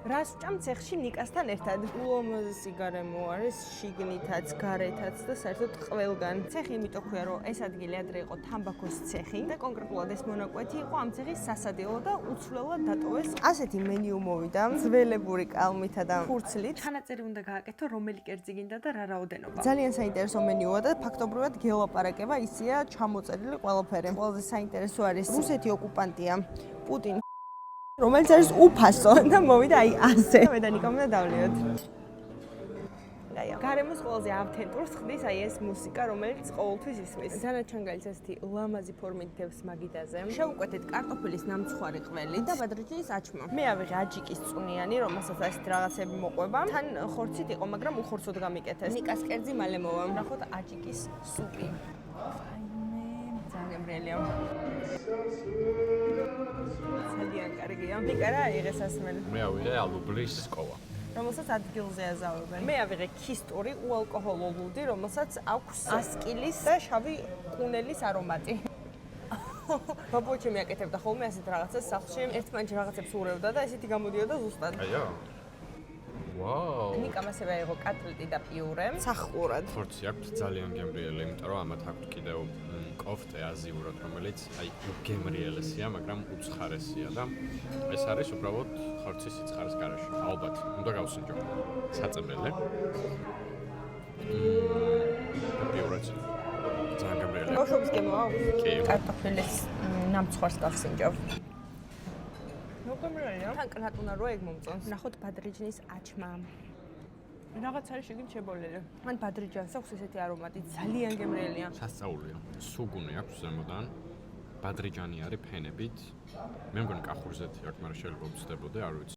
რას ვჭამ ცეხში ნიკასთან ერთად? ულამაზესი გარემო არის, შიგნითაც, გარეთაც და საერთოდ ყველგან. ცეხი იმიტომ ქვია, რომ ეს ადგილი ადრე იყო თამბაქოს ცეხი და კონკრეტულად ეს მონაკვეთი იყო ამ ცეხის სასადილო და უცვლელად დატოვეს. ასეთი მენიუ მოვიდა, ძველებური კალმითა და ხურცლით. ჩანაწერი უნდა გააკეთო, რომელი კერძი გინდა და რა რაოდენობა. ძალიან საინტერესო მენიუა და ფაქტობრივად გელაპარაკება, ისია ჩამოწერილი ყველაფერი. ყველაზე საინტერესო არის რუსეთი ოკუპანტია, პუტინი, რომელიც არის უფასო და მოვიდა აი ასე. მე და ნიკომ და დავლიოთ. გარემოს ყველაზე ავთენტურს ხდის აი ეს მუსიკა, რომელიც ყოველთვის ისმის. დანარჩენგალის ასეთი ლამაზი ფორმით დევს მაგიდაზე. შევუკვეთეთ კარტოფილის ნამცხვარი ყველი და ბადრიჯის აჩმა. მე ავიღე აჯიკის წუნიანი, რომელსაც ასეთ რაღაცები მოყვება. თან ხორცით იყო, მაგრამ უხორცოდ გამიკეთეს. ნიკას კერძი მალე მოვა. ნახოთ აჯიკის სუპი. ძალიან გემრიელია. ძალიან კარგია. ნიკა რა იღეს ასმენ? მე ავიღე ალუბლის სკოლა. რომელსაც ადგილზე აზავებენ. მე ავიღე ქისტური უალკოჰოლო ლუდი, რომელსაც აქვს ასკილის და შავი კუნელის არომატი. ბაბუჩემი აკეთებდა ხოლმე ასეთ რაღაცას სახლში. ერთმანეთში რაღაცებს ურევდა და ესეთი გამოდიოდა ზუსტად. აიო. ვაუ. ნიკამ ასევე აიღო კატლეტი და პიურე. სახურად. ხორცი აქვს ძალიან გემრიელი, იმიტომ რომ ამათ აქვს კიდევ კოფტე აზიურად, რომელიც აი გემრიელესია, მაგრამ უცხარესია და ეს არის უბრალოდ ხორცის სიცხარის გარეშე. ალბათ, უნდა გავსინჯო. საწებელე. პიურეც. ძალიან გემრიელია. ბავშვობის გემო აქვს? კი. კარტოფილის ნამცხვარს გავსინჯავ. მოგემრიელია. თან კრატუნა რო ეგ მომწონს. ნახოთ ბადრიჯნის აჩმა. რაღაც არის შეგინ შებოლილი. მან ბადრიჯანს აქვს ესეთი არომატი, ძალიან გემრიელია. სასწაულია. სუგუნი აქვს ზემოდან. ბადრიჯანი არის ფენებით. მე მგონი კახურზეთი აქვს, მაგრამ შეიძლება ვცდებოდე, არ ვიცი.